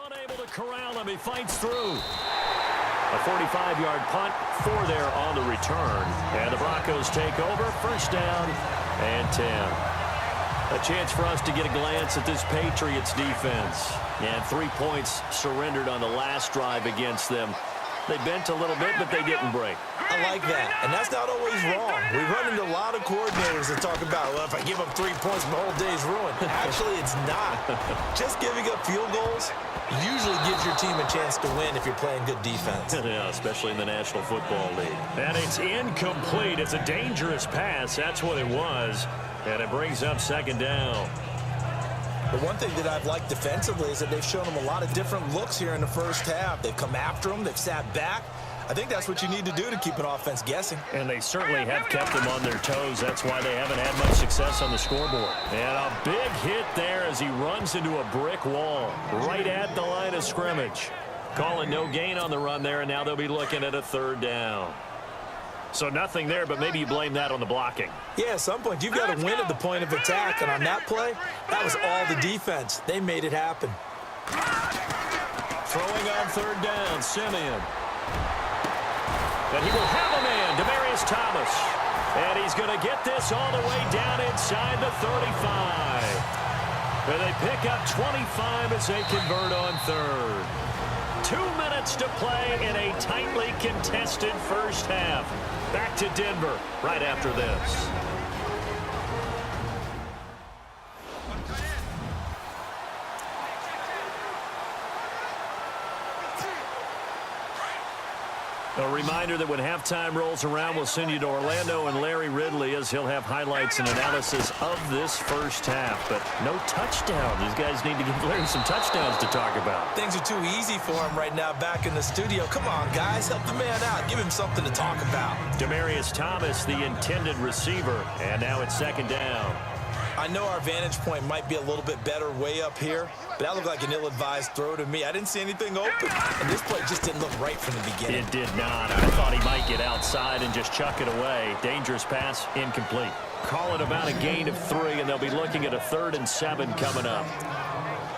unable to corral him. He fights through. A 45-yard punt, 4 there on the return. And the Broncos take over. First down and 10. A chance for us to get a glance at this Patriots defense. And 3 points surrendered on the last drive against them. They bent a little bit, but they didn't break. I like that, and that's not always wrong. We run into a lot of coordinators that talk about, well, if I give up 3 points, my whole day's ruined. Actually, it's not. Just giving up field goals usually gives your team a chance to win if you're playing good defense. Yeah, especially in the National Football League. And it's incomplete. It's a dangerous pass. That's what it was. And it brings up second down. But one thing that I've liked defensively is that they've shown them a lot of different looks here in the first half. They've come after them. They've sat back. I think that's what you need to do to keep an offense guessing. And they certainly have kept them on their toes. That's why they haven't had much success on the scoreboard. And a big hit there as he runs into a brick wall right at the line of scrimmage. Calling no gain on the run there, and now they'll be looking at a third down. So nothing there, but maybe you blame that on the blocking. Yeah, at some point you've got to win at the point of attack, and on that play, that was all the defense. They made it happen. Throwing on third down, Simeon. And he will have a man, Demaryius Thomas. And he's going to get this all the way down inside the 35. And they pick up 25 as they convert on third. 2 minutes to play in a tightly contested first half. Back to Denver right after this. A reminder that when halftime rolls around, we'll send you to Orlando and Larry Ridley as he'll have highlights and analysis of this first half. But no touchdown. These guys need to give Larry some touchdowns to talk about. Things are too easy for him right now back in the studio. Come on, guys. Help the man out. Give him something to talk about. Demaryius Thomas, the intended receiver. And now it's second down. I know our vantage point might be a little bit better way up here, but that looked like an ill-advised throw to me. I didn't see anything open, and this play just didn't look right from the beginning. It did not. I thought he might get outside and just chuck it away. Dangerous pass, incomplete. Call it about a gain of 3, and they'll be looking at a 3rd and 7 coming up.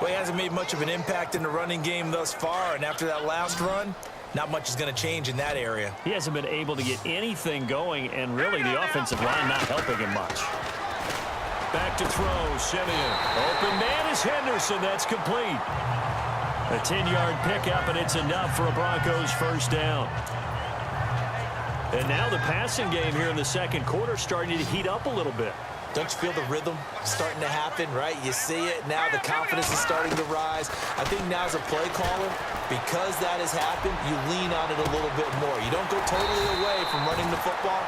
Well, he hasn't made much of an impact in the running game thus far, and after that last run, not much is going to change in that area. He hasn't been able to get anything going, and really the offensive line not helping him much. Back to throw, Simeon. Open man is Henderson. That's complete. A 10-yard pickup, and it's enough for a Broncos first down. And now the passing game here in the second quarter starting to heat up a little bit. Don't you feel the rhythm starting to happen, right? You see it. Now the confidence is starting to rise. I think now as a play caller, because that has happened, you lean on it a little bit more. You don't go totally away from running the football,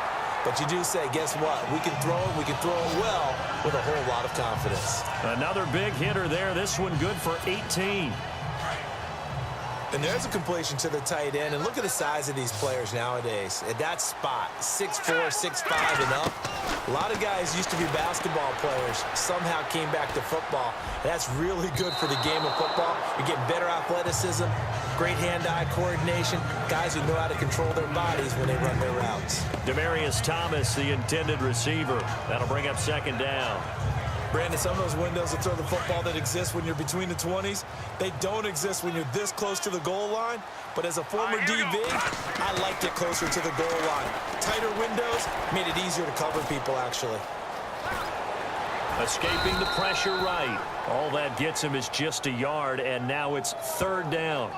but you do say, guess what? We can throw it. We can throw it well with a whole lot of confidence. Another big hitter there. This one good for 18. And there's a completion to the tight end. And look at the size of these players nowadays. At that spot, 6'4", 6'5", and up. A lot of guys used to be basketball players, somehow came back to football. That's really good for the game of football. You're getting better athleticism, great hand-eye coordination, guys who know how to control their bodies when they run their routes. Demaryius Thomas, the intended receiver. That'll bring up second down. Brandon, some of those windows to throw the football that exist when you're between the 20s, they don't exist when you're this close to the goal line. But as a former DB, I liked it closer to the goal line. Tighter windows made it easier to cover people, actually. Escaping the pressure right. All that gets him is just a yard, and now it's third down.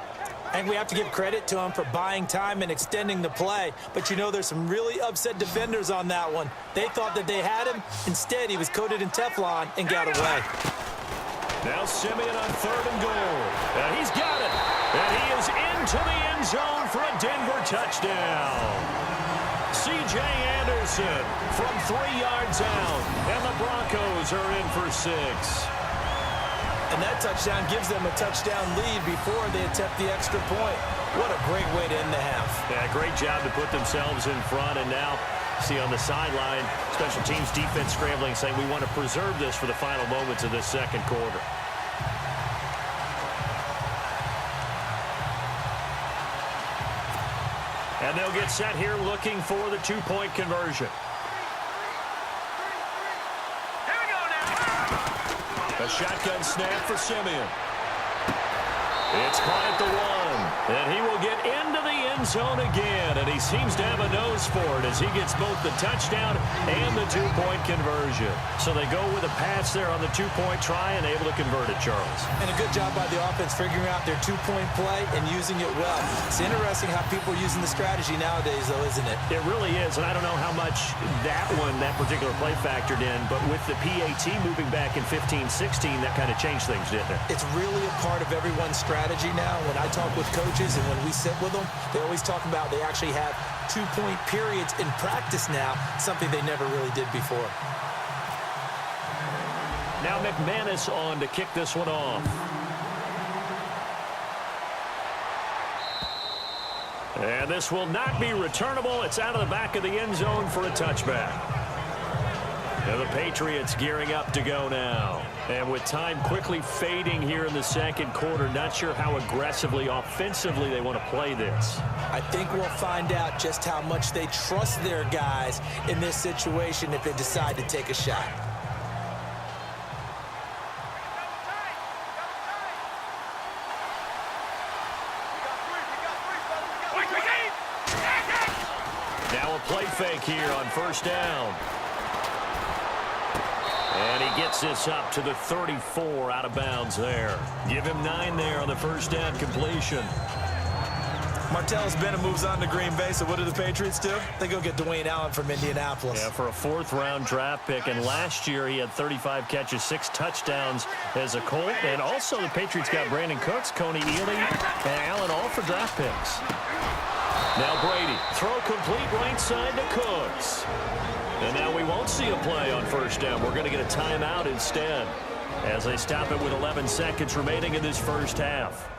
And we have to give credit to him for buying time and extending the play. But, you know, there's some really upset defenders on that one. They thought that they had him. Instead, he was coated in Teflon and got away. Now Simeon on third and goal. And he's got it. And he is into the end zone for a Denver touchdown. C.J. Anderson from 3 yards out. And the Broncos are in for 6. And that touchdown gives them a touchdown lead before they attempt the extra point. What a great way to end the half. Yeah, great job to put themselves in front. And now, see on the sideline, special teams defense scrambling, saying we want to preserve this for the final moments of this second quarter. And they'll get set here looking for the two-point conversion. A shotgun snap for Simeon. It's caught at the 1, and he will get into the end zone again, and he seems to have a nose for it as he gets both the touchdown and the two-point conversion. So they go with a pass there on the two-point try and able to convert it, Charles. And a good job by the offense figuring out their two-point play and using it well. It's interesting how people are using the strategy nowadays, though, isn't it? It really is, and I don't know how much that particular play factored in, but with the PAT moving back in 15-16, that kind of changed things, didn't it? It's really a part of everyone's strategy now. When I talk with coaches and when we sit with them, they always talk about they actually have two-point periods in practice now, something they never really did before. Now McManus on to kick this one off. And this will not be returnable. It's out of the back of the end zone for a touchback. Now the Patriots gearing up to go now. And with time quickly fading here in the second quarter, not sure how aggressively, offensively they want to play this. I think we'll find out just how much they trust their guys in this situation if they decide to take a shot. Now a play fake here on first down. And he gets this up to the 34 out of bounds there. Give him 9 there on the first down completion. Martellus Bennett moves on to Green Bay, so what do the Patriots do? They go get Dwayne Allen from Indianapolis. Yeah, for a 4th-round draft pick, and last year he had 35 catches, 6 touchdowns as a Colt. And also the Patriots got Brandon Cooks, Coney Ealy, and Allen all for draft picks. Now Brady, throw complete right side to Cooks. And now we won't see a play on first down. We're going to get a timeout instead as they stop it with 11 seconds remaining in this first half.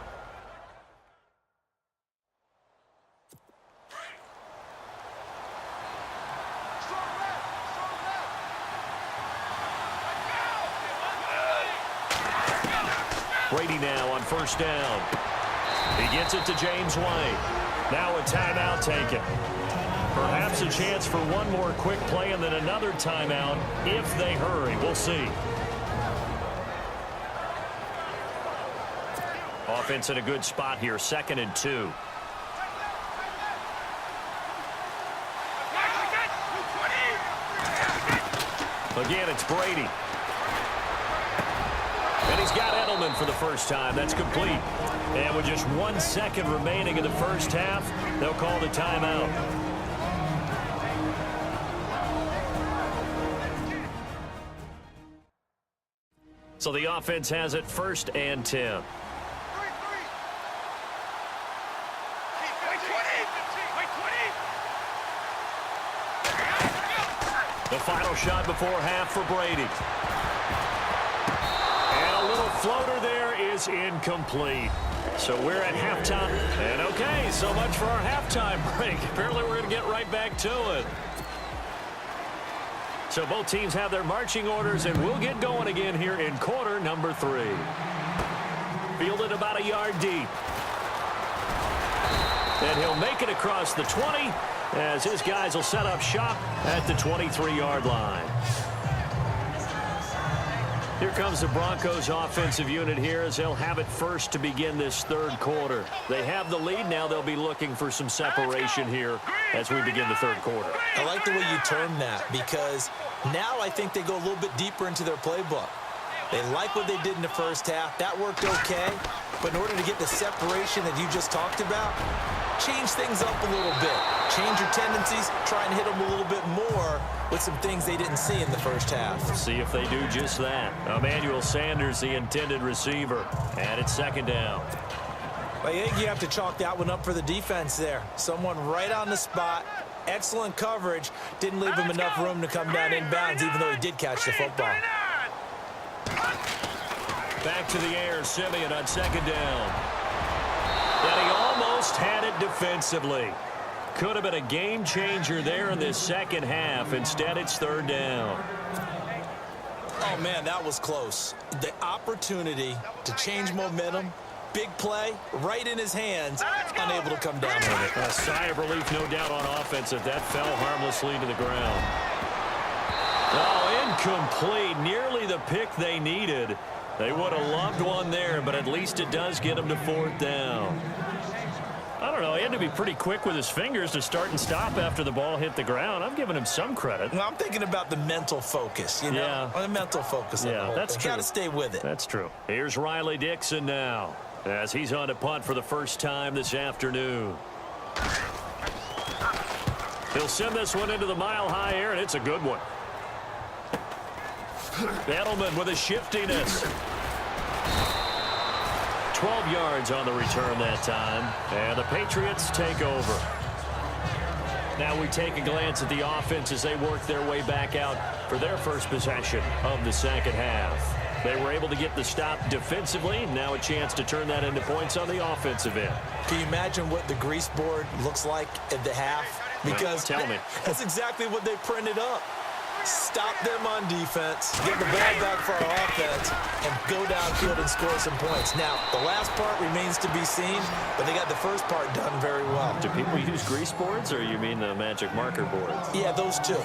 Brady now on first down. He gets it to James White. Now a timeout taken. Perhaps a chance for one more quick play and then another timeout if they hurry. We'll see. Offense in a good spot here, 2nd and 2. Again, it's Brady. And he's got Edelman for the first time. That's complete. And with just 1 second remaining in the first half, they'll call the timeout. So the offense has it 1st and 10. The final shot before half for Brady. And a little floater there is incomplete. So we're at halftime. And okay, so much for our halftime break. Apparently we're going to get right back to it. So both teams have their marching orders, and we'll get going again here in quarter number 3. Fielded about a yard deep. And he'll make it across the 20 as his guys will set up shop at the 23-yard line. Here comes the Broncos offensive unit here as they'll have it first to begin this third quarter. They have the lead. Now they'll be looking for some separation here as we begin the third quarter. I like the way you term that because now I think they go a little bit deeper into their playbook. They like what they did in the first half. That worked okay. But in order to get the separation that you just talked about, change things up a little bit. Change your tendencies. Try and hit them a little bit more with some things they didn't see in the first half. See if they do just that. Emmanuel Sanders, the intended receiver. And it's 2nd down. I think you have to chalk that one up for the defense there. Someone right on the spot. Excellent coverage. Didn't leave him enough room to come down inbounds, even though he did catch the football. Back to the air, Simeon on 2nd down. And he almost had it defensively. Could have been a game changer there in this second half. Instead, it's 3rd down. Oh, man, that was close. The opportunity to change momentum, big play, right in his hands, unable to come down with it. A sigh of relief, no doubt, on offense if that fell harmlessly to the ground. Oh, incomplete. Nearly the pick they needed. They would have loved one there, but at least it does get him to 4th down. I don't know. He had to be pretty quick with his fingers to start and stop after the ball hit the ground. I'm giving him some credit. Well, I'm thinking about the mental focus, you know? Yeah. On the mental focus. Yeah, that's true. Got to stay with it. That's true. Here's Riley Dixon now, as he's on to punt for the first time this afternoon. He'll send this one into the mile-high air, and it's a good one. Edelman with a shiftiness. 12 yards on the return that time, and the Patriots take over. Now we take a glance at the offense as they work their way back out for their first possession of the second half. They were able to get the stop defensively. Now a chance to turn that into points on the offensive end. Can you imagine what the grease board looks like at the half? Because tell me. That's exactly what they printed up. Stop them on defense, get the ball back for our offense, and go downfield and score some points. Now, the last part remains to be seen, but they got the first part done very well. Do people use grease boards, or you mean the magic marker boards? Yeah, those two.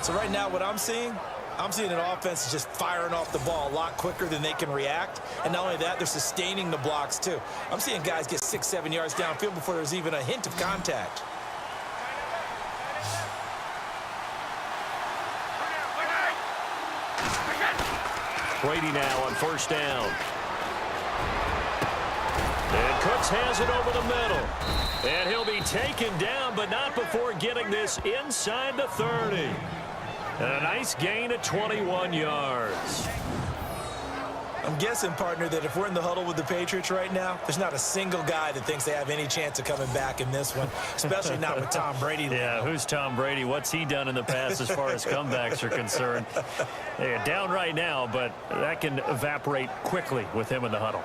So right now, what I'm seeing an offense just firing off the ball a lot quicker than they can react. And not only that, they're sustaining the blocks, too. I'm seeing guys get 6-7 yards downfield before there's even a hint of contact. Brady now on first down. And Cooks has it over the middle. And he'll be taken down, but not before getting this inside the 30. And a nice gain of 21 yards. I'm guessing, partner, that if we're in the huddle with the Patriots right now, there's not a single guy that thinks they have any chance of coming back in this one, especially not with Tom Brady. Yeah, who's Tom Brady? What's he done in the past as far as comebacks are concerned? They're down right now, but that can evaporate quickly with him in the huddle.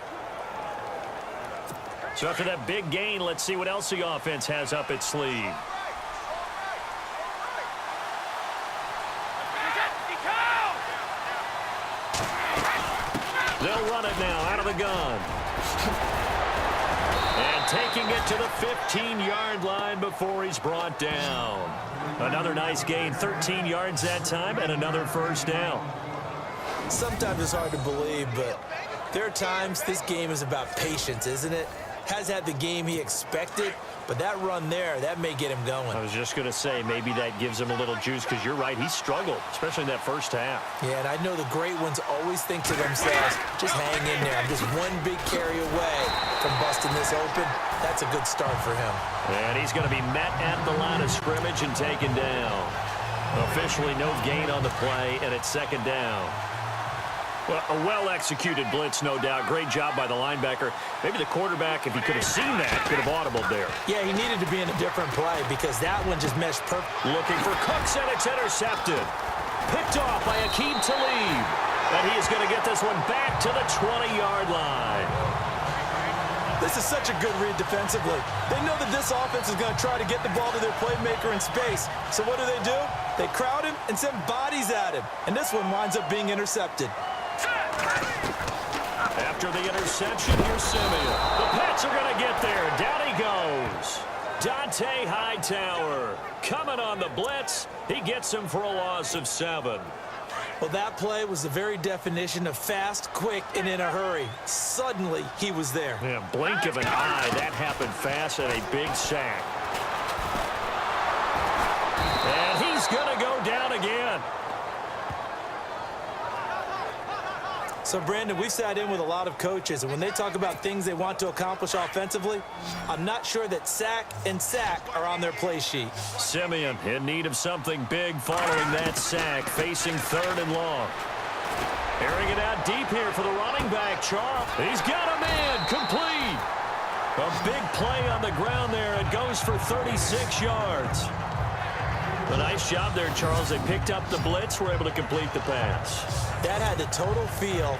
So after that big gain, let's see what else the offense has up its sleeve. They'll run it now out of the gun. And taking it to the 15-yard line before he's brought down. Another nice gain, 13 yards that time, and another first down. Sometimes it's hard to believe, but there are times this game is about patience, isn't it? Has had the game he expected, but that run there, that may get him going. I was just going to say, maybe that gives him a little juice, because you're right, he struggled, especially in that first half. Yeah, and I know the great ones always think to themselves, just hang in there. I'm just one big carry away from busting this open. That's a good start for him. And he's going to be met at the line of scrimmage and taken down. Officially no gain on the play, and it's second down. Well, a well-executed blitz, no doubt. Great job by the linebacker. Maybe the quarterback, if he could have seen that, could have audibled there. Yeah, he needed to be in a different play because that one just meshed perfect. Looking for Cooks, and it's intercepted. Picked off by Aqib Talib. And he is going to get this one back to the 20-yard line. This is such a good read defensively. They know that this offense is going to try to get the ball to their playmaker in space. So what do? They crowd him and send bodies at him. And this one winds up being intercepted. After the interception, here's Simeon. The Pats are going to get there. Down he goes. Dante Hightower coming on the blitz. He gets him for a loss of 7. Well, that play was the very definition of fast, quick, and in a hurry. Suddenly, he was there. Yeah, blink of an eye. That happened fast and a big sack. And he's going to go down again. So, Brandon, we sat in with a lot of coaches, and when they talk about things they want to accomplish offensively, I'm not sure that sack and sack are on their play sheet. Simeon in need of something big following that sack, facing 3rd and long. Airing it out deep here for the running back, Charles. He's got a man, complete. A big play on the ground there. It goes for 36 yards. A nice job there, Charles. They picked up the blitz, were able to complete the pass. That had the total feel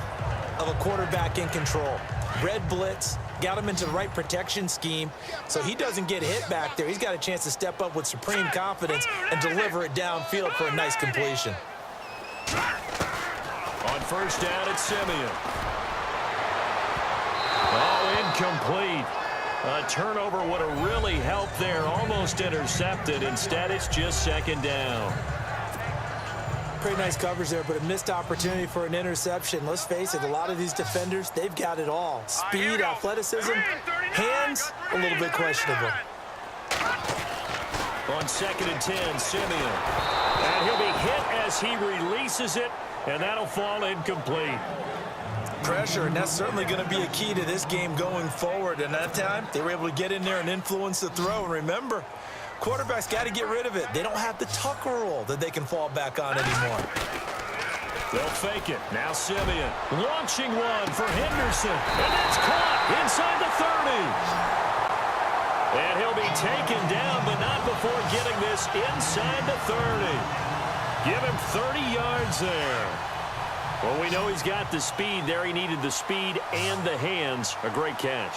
of a quarterback in control. Red blitz, got him into the right protection scheme, so he doesn't get hit back there. He's got a chance to step up with supreme confidence and deliver it downfield for a nice completion. On first down, it's Simeon. Oh, incomplete. A turnover would have really helped there. Almost intercepted. Instead, it's just second down. Pretty nice coverage there, but a missed opportunity for an interception. Let's face it, a lot of these defenders, they've got it all. Speed, athleticism, hands, a little bit questionable. On 2nd and 10, Simeon. And he'll be hit as he releases it, and that'll fall incomplete. Pressure, and that's certainly going to be a key to this game going forward. And that time, they were able to get in there and influence the throw. And remember, quarterbacks got to get rid of it. They don't have the Tucker rule that they can fall back on anymore. They'll fake it. Now Simeon launching one for Henderson. And that's caught inside the 30. And he'll be taken down, but not before getting this inside the 30. Give him 30 yards there. Well, we know he's got the speed there. He needed the speed and the hands. A great catch.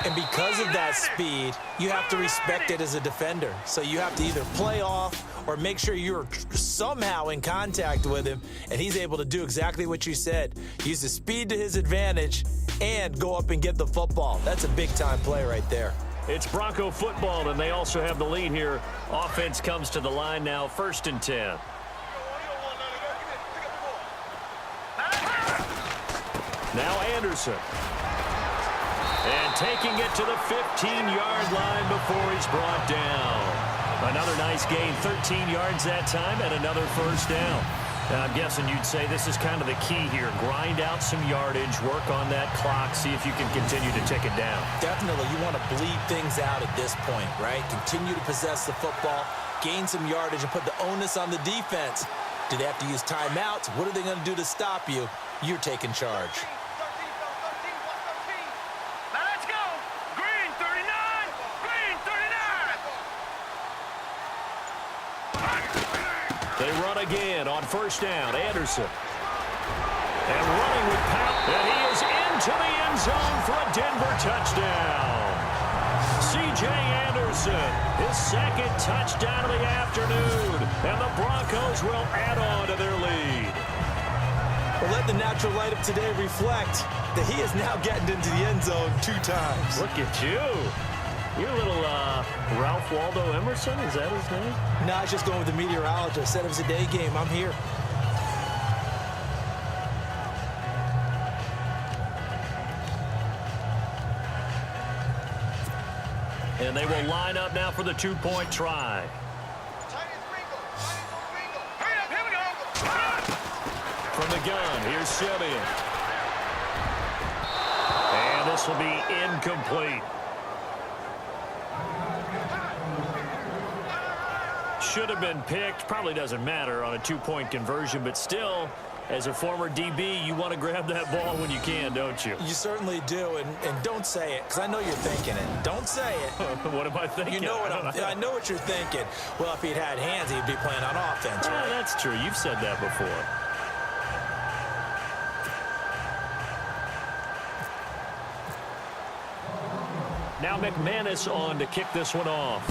And because of that speed, you have to respect it as a defender. So you have to either play off or make sure you're somehow in contact with him, and he's able to do exactly what you said. Use the speed to his advantage and go up and get the football. That's a big-time play right there. It's Bronco football, and they also have the lead here. Offense comes to the line now, 1st and 10. Now Anderson. And taking it to the 15-yard line before he's brought down. Another nice gain, 13 yards that time, and another first down. And I'm guessing you'd say this is kind of the key here. Grind out some yardage, work on that clock, see if you can continue to tick it down. Definitely, you want to bleed things out at this point, right? Continue to possess the football, gain some yardage, and put the onus on the defense. Do they have to use timeouts? What are they going to do to stop you? You're taking charge. They run again on 1st down. Anderson. And running with power. And he is into the end zone for a Denver touchdown. C.J. Anderson, his 2nd touchdown of the afternoon. And the Broncos will add on to their lead. Well, let the natural light of today reflect that he is now getting into the end zone 2 times. Look at you. You're a little Ralph Waldo Emerson, is that his name? No, I was just going with the meteorologist. Said it was a day game. I'm here. And they will line up now for the 2-point try. From the gun, here's Simeon. And this will be incomplete. Should have been picked. Probably doesn't matter on a 2-point conversion, but still, as a former DB, you want to grab that ball when you can, don't you? You certainly do, and don't say it, because I know you're thinking it. Don't say it. What am I thinking? You know what I know what you're thinking. Well, if he'd had hands, he'd be playing on offense, right? That's true. You've said that before. Now McManus on to kick this one off.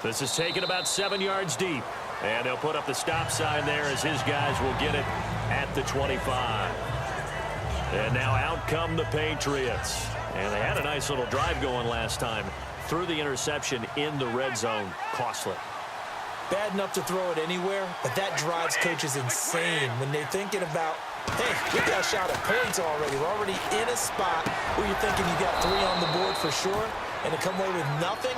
This is taken about 7 yards deep. And he'll put up the stop sign there as his guys will get it at the 25. And now out come the Patriots. And they had a nice little drive going last time. Threw the interception in the red zone. Costly. Bad enough to throw it anywhere, but that drives coaches insane when they're thinking about, hey, we got a shot at points already. We're already in a spot where you're thinking you got 3 on the board for sure, and to come away with nothing,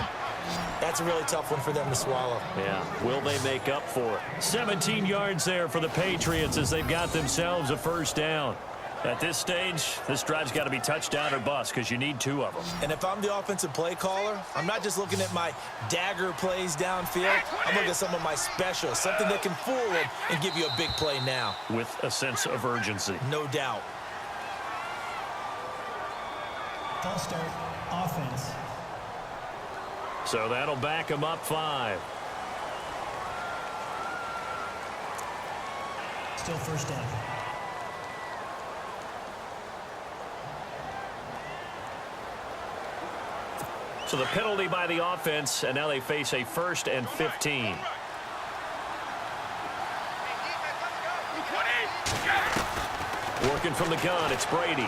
that's a really tough one for them to swallow. Yeah, will they make up for it? 17 yards there for the Patriots as they've got themselves a first down. At this stage, this drive's got to be touchdown or bust because you need 2 of them. And if I'm the offensive play caller, I'm not just looking at my dagger plays downfield. I'm looking at some of my specials, something that can fool them and give you a big play now. With a sense of urgency. No doubt. False start, offense. So that'll back them up 5. Still first down. So the penalty by the offense, and now they face a 1st and 15. Working from the gun, it's Brady.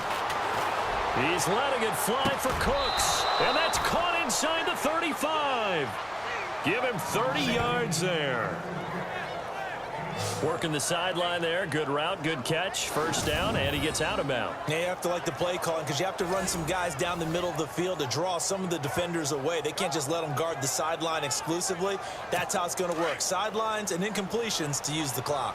He's letting it fly for Cooks, and that's caught inside the 35. Give him 30 yards there. Working the sideline there. Good route, good catch. First down, and he gets out of bounds. Yeah, you have to like the play calling because you have to run some guys down the middle of the field to draw some of the defenders away. They can't just let them guard the sideline exclusively. That's how it's going to work. Sidelines and incompletions to use the clock.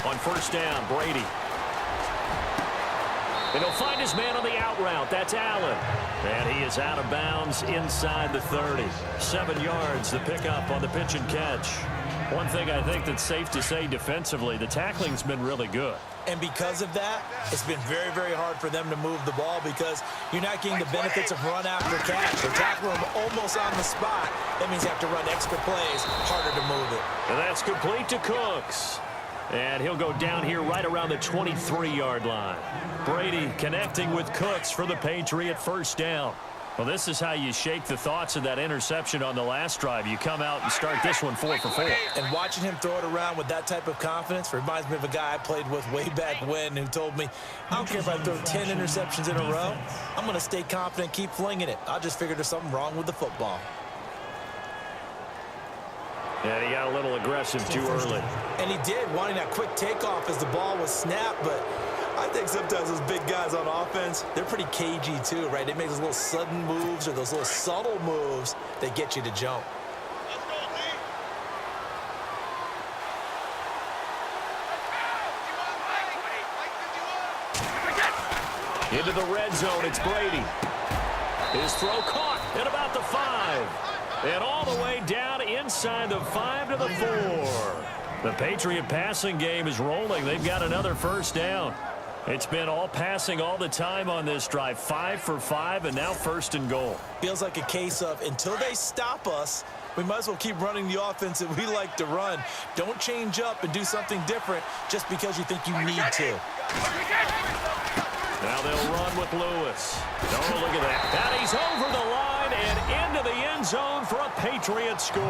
On first down, Brady. And he'll find his man on the out route. That's Allen. And he is out of bounds inside the 30. 7 yards, the pickup on the pitch and catch. One thing I think that's safe to say defensively, the tackling's been really good. And because of that, it's been very, very hard for them to move the ball because you're not getting the benefits of run after catch. They're tackling them almost on the spot. That means you have to run extra plays, harder to move it. And that's complete to Cooks. And he'll go down here right around the 23-yard line. Brady connecting with Cooks for the Patriot first down. Well, this is how you shake the thoughts of that interception on the last drive. You come out and start this one 4 for 4. And watching him throw it around with that type of confidence reminds me of a guy I played with way back when who told me, I don't care if I throw 10 interceptions in a row. I'm going to stay confident, keep flinging it. I just figured there's something wrong with the football. And he got a little aggressive too early. And he did, wanting that quick takeoff as the ball was snapped. But I think sometimes those big guys on offense, they're pretty cagey too, right? They make those little sudden moves or those little subtle moves that get you to jump. Into the red zone, it's Brady. His throw caught at about the 5. And all the way down inside the 5 to the 4. The Patriot passing game is rolling. They've got another first down. It's been all passing all the time on this drive. 5 for 5, and now first and goal. Feels like a case of until they stop us, we might as well keep running the offense that we like to run. Don't change up and do something different just because you think you need to. Now they'll run with Lewis. Oh, look at that. And he's over the line and into the end zone for a Patriot score.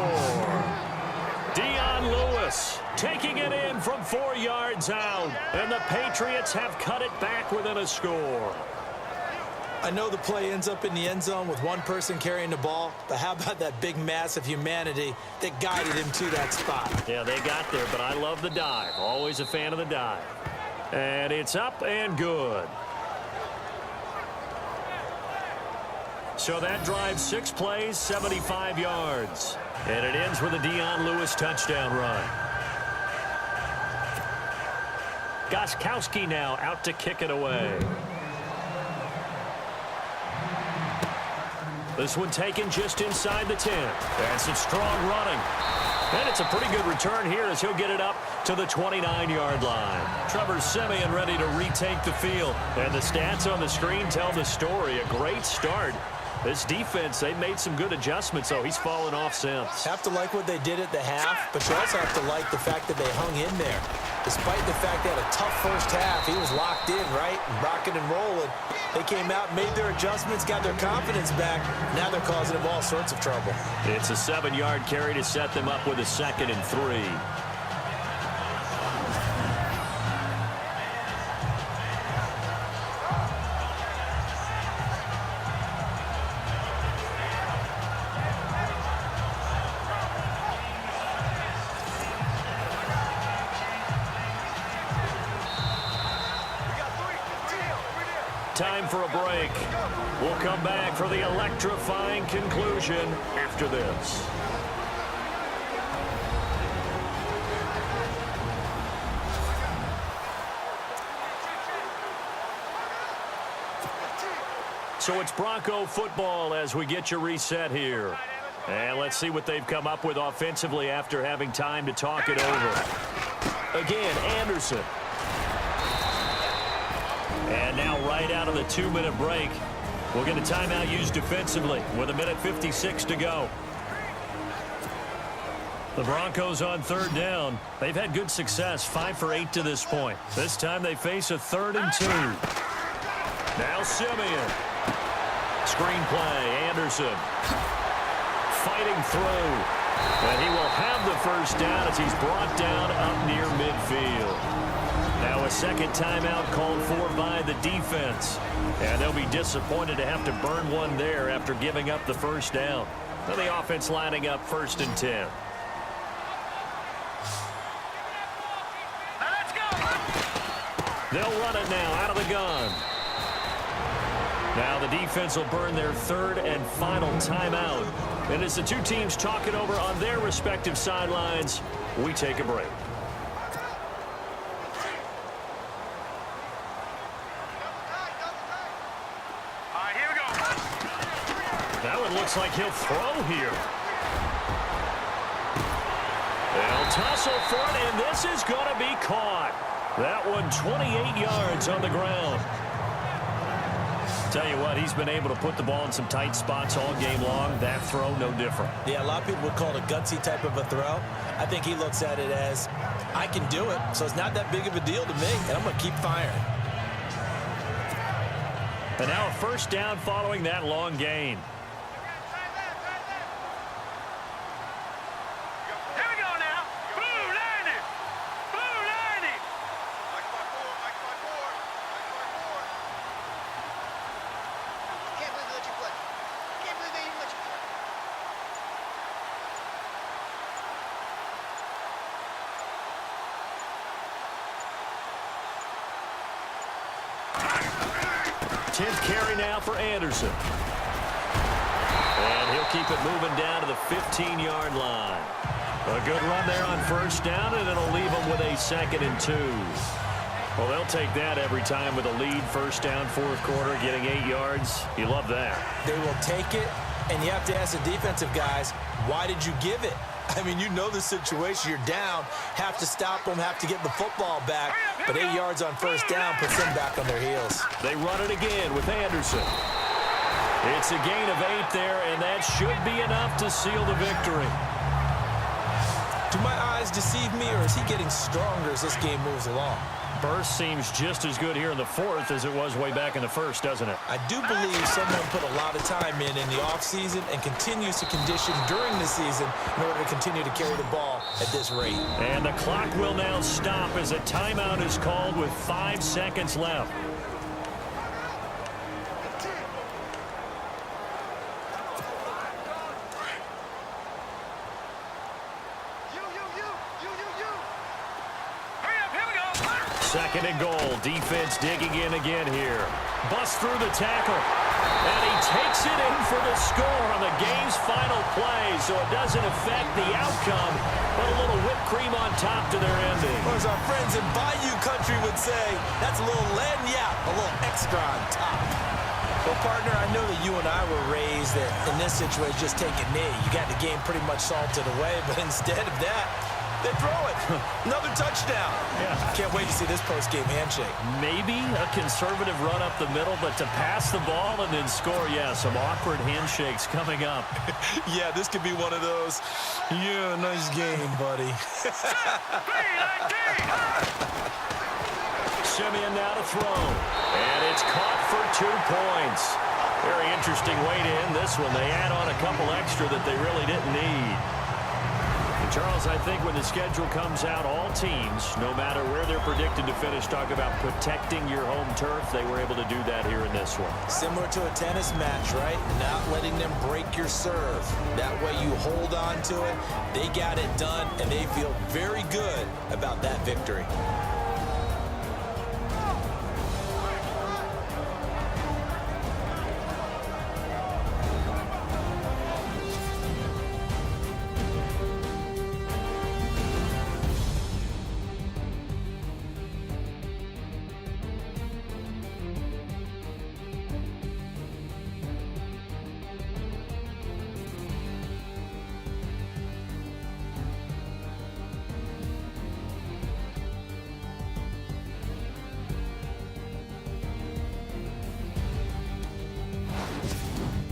Dion Lewis taking it in from 4 yards out. And the Patriots have cut it back within a score. I know the play ends up in the end zone with one person carrying the ball, but how about that big mass of humanity that guided him to that spot? Yeah, they got there, but I love the dive. Always a fan of the dive. And it's up and good. So that drives 6 plays, 75 yards. And it ends with a Dion Lewis touchdown run. Gostkowski now out to kick it away. This one taken just inside the 10. That's some strong running. And it's a pretty good return here as he'll get it up to the 29-yard line. Trevor Siemian ready to retake the field. And the stats on the screen tell the story. A great start. This defense, they made some good adjustments, though. He's fallen off since. Have to like what they did at the half, but you also have to like the fact that they hung in there. Despite the fact they had a tough first half, he was locked in, right? Rocking and rolling. They came out, made their adjustments, got their confidence back. Now they're causing him all sorts of trouble. It's a 7-yard carry to set them up with a 2nd and 3. Time for a break. We'll come back for the electrifying conclusion after this. So it's Bronco football as we get you reset here. And let's see what they've come up with offensively after having time to talk it over. Again, Anderson. And now right out of the 2-minute break, we'll get a timeout used defensively with 1:56 to go. The Broncos on 3rd down. They've had good success, 5 for 8 to this point. This time they face a 3rd and 2. Now Siemian. Screen play, Anderson. Fighting through. And he will have the first down as he's brought down up near midfield. Now a second timeout called for by the defense. And they'll be disappointed to have to burn one there after giving up the first down. So the offense lining up 1st and 10. They'll run it now out of the gun. Now the defense will burn their 3rd and final timeout. And as the two teams talk it over on their respective sidelines, we take a break. That one looks like he'll throw here. They'll tussle for it, and this is going to be caught. That one 28 yards on the ground. Tell you what, he's been able to put the ball in some tight spots all game long. That throw, no different. Yeah, a lot of people would call it a gutsy type of a throw. I think he looks at it as, I can do it, so it's not that big of a deal to me, and I'm going to keep firing. And now a first down following that long gain. Carry now for Anderson. And he'll keep it moving down to the 15-yard line. A good run there on first down, and it'll leave them with a 2nd and 2. Well, they'll take that every time with a lead. First down, 4th quarter, getting 8 yards. You love that. They will take it, and you have to ask the defensive guys, why did you give it? I mean, you know the situation. You're down, have to stop them, have to get the football back. But 8 yards on first down puts them back on their heels. They run it again with Anderson. It's a gain of 8 there, and that should be enough to seal the victory. Do my eyes deceive me, or is he getting stronger as this game moves along? Burst seems just as good here in the 4th as it was way back in the 1st, doesn't it? I do believe someone put a lot of time in the offseason and continues to condition during the season in order to continue to carry the ball at this rate. And the clock will now stop as a timeout is called with 5 seconds left. Second and goal. Defense digging in again here. Busts through the tackle. And he takes it in for the score on the game's final play, so it doesn't affect the outcome, but a little whipped cream on top to their ending. Or as our friends in Bayou Country would say, that's a little lagniappe, a little extra on top. Well, partner, I know that you and I were raised that in this situation, just take a knee. You got the game pretty much salted away, but instead of that, they throw it. Another touchdown. Yeah. Can't wait to see this post-game handshake. Maybe a conservative run up the middle, but to pass the ball and then score, yeah, some awkward handshakes coming up. Yeah, this could be one of those, yeah, nice game, buddy. Simeon now to throw. And it's caught for 2 points. Very interesting way to end this one. They add on a couple extra that they really didn't need. Charles, I think when the schedule comes out, all teams, no matter where they're predicted to finish, talk about protecting your home turf. They were able to do that here in this one. Similar to a tennis match, right? Not letting them break your serve. That way you hold on to it. They got it done, and they feel very good about that victory.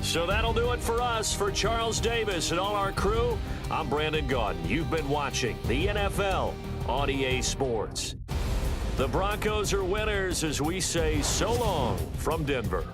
So that'll do it for us. For Charles Davis and all our crew, I'm Brandon Gaudin. You've been watching the NFL on EA Sports. The Broncos are winners as we say so long from Denver.